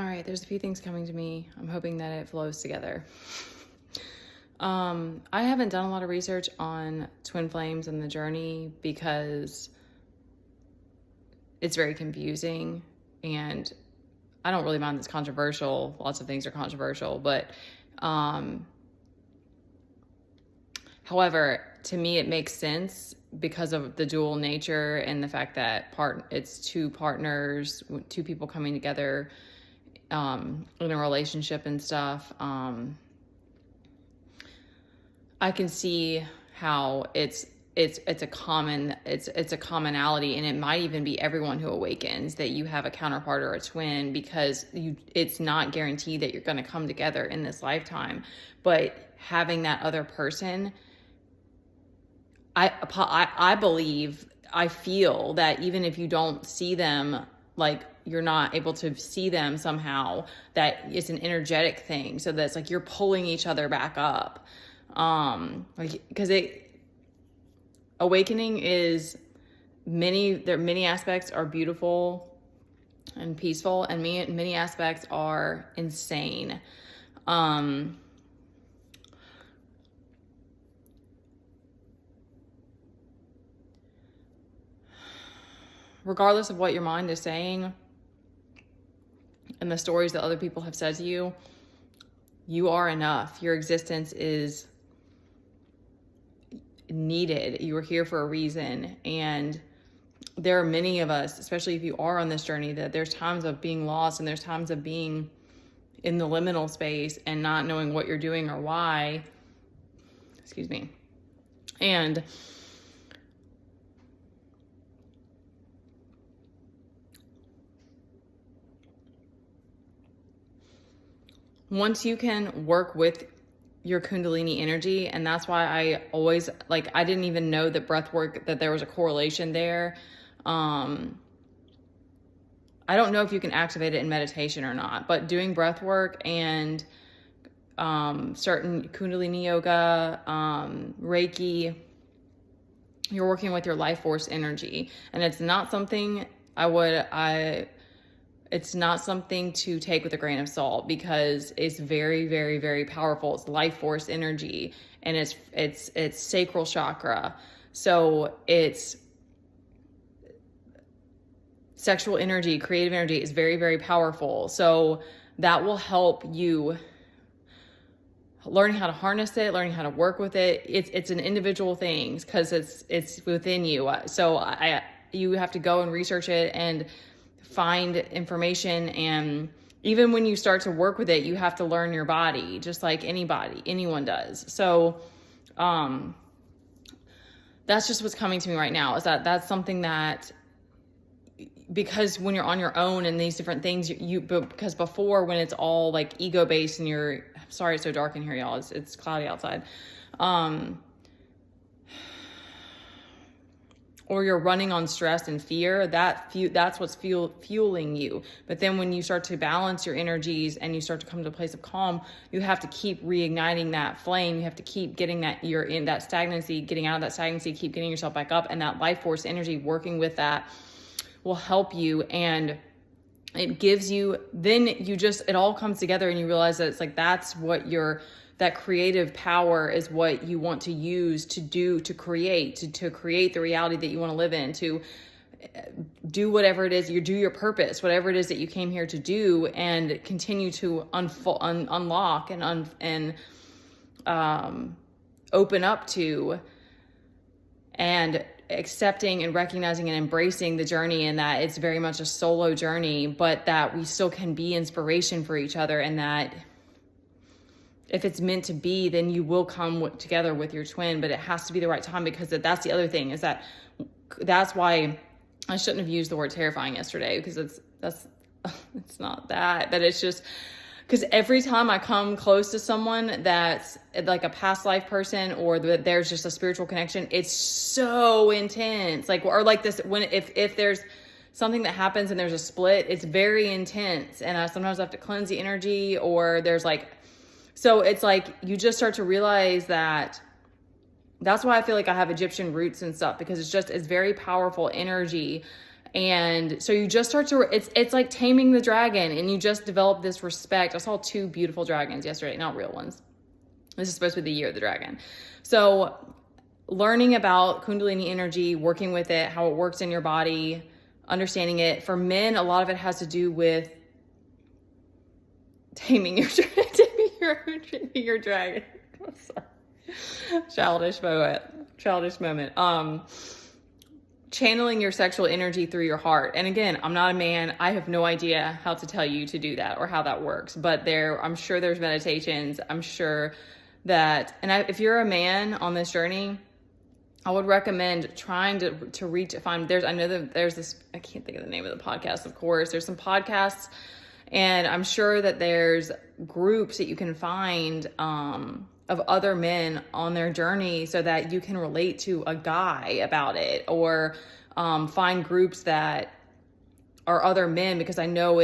All right, there's a few things coming to me. I'm hoping that it flows together. I haven't done a lot of research on twin flames and the journey because it's very confusing, and I don't really mind it's controversial. Lots of things are controversial, but however, to me it makes sense because of the dual nature and the fact that it's two partners, two people coming together in a relationship and stuff. I can see how it's a commonality, and it might even be everyone who awakens that you have a counterpart or a twin, because it's not guaranteed that you're going to come together in this lifetime, but having that other person, I believe, I feel that even if you don't see them, like you're not able to see them somehow, that it's an energetic thing. So that's like you're pulling each other back up. Because awakening is many aspects are beautiful and peaceful, and many aspects are insane. Regardless of what your mind is saying and the stories that other people have said to you, you are enough. Your existence is needed. You are here for a reason. And there are many of us, especially if you are on this journey, that there's times of being lost and there's times of being in the liminal space and not knowing what you're doing or why. Excuse me. And once you can work with your Kundalini energy, and that's why I always, I didn't even know that breath work, that there was a correlation there. I don't know if you can activate it in meditation or not, but doing breath work and certain Kundalini yoga, Reiki, you're working with your life force energy. And it's not something it's not something to take with a grain of salt, because it's very, very, very powerful. It's life force energy, and it's sacral chakra. So it's sexual energy, creative energy is very, very powerful. So that will help you learning how to harness it, learning how to work with it. It's an individual thing because it's within you. So you have to go and research it and find information, and even when you start to work with it, you have to learn your body, just like anyone does. So that's just what's coming to me right now, is that's something that, because when you're on your own and these different things, because before, when it's all like ego based and sorry it's so dark in here, y'all, it's cloudy outside, or you're running on stress and fear, that's what's fueling you. But then when you start to balance your energies and you start to come to a place of calm, you have to keep reigniting that flame. You have to keep getting you're in that stagnancy, getting out of that stagnancy, keep getting yourself back up. And that life force energy, working with that, will help you. And it gives you, then it all comes together, and you realize that it's like, that's what that creative power is what you want to use to create the reality that you want to live in, to do whatever it is, do your purpose, whatever it is that you came here to do, and continue to unlock and open up to, and accepting and recognizing and embracing the journey, and that it's very much a solo journey, but that we still can be inspiration for each other, and that if it's meant to be, then you will come together with your twin, but it has to be the right time, because that's the other thing, is that's why I shouldn't have used the word terrifying yesterday, because it's not that, but it's just because every time I come close to someone that's like a past life person, or there's just a spiritual connection, it's so intense. Or like this, if there's something that happens and there's a split, it's very intense, and I sometimes have to cleanse the energy, or there's so it's like you just start to realize that's why I feel like I have Egyptian roots and stuff, because it's very powerful energy. And so you just start to, it's like taming the dragon, and you just develop this respect. I saw 2 beautiful dragons yesterday, not real ones. This is supposed to be the year of the dragon. So learning about Kundalini energy, working with it, how it works in your body, understanding it. For men, a lot of it has to do with taming your dragon. I'm sorry. Childish moment. Channeling your sexual energy through your heart. And again, I'm not a man. I have no idea how to tell you to do that or how that works. But I'm sure there's meditations. I'm sure that, if you're a man on this journey, I would recommend trying to reach, I know that there's this, I can't think of the name of the podcast, of course. There's some podcasts, and I'm sure that there's groups that you can find of other men on their journey so that you can relate to a guy about it, or find groups that are other men, because I know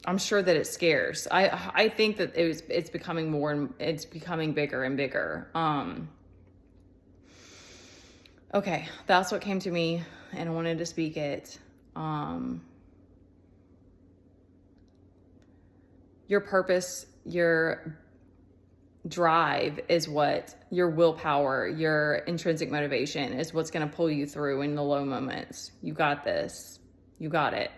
I'm sure that it's scarce. I think that it's becoming it's becoming bigger and bigger. Okay, that's what came to me, and I wanted to speak it. Your purpose, your drive is your willpower, your intrinsic motivation is what's going to pull you through in the low moments. You got this. You got it.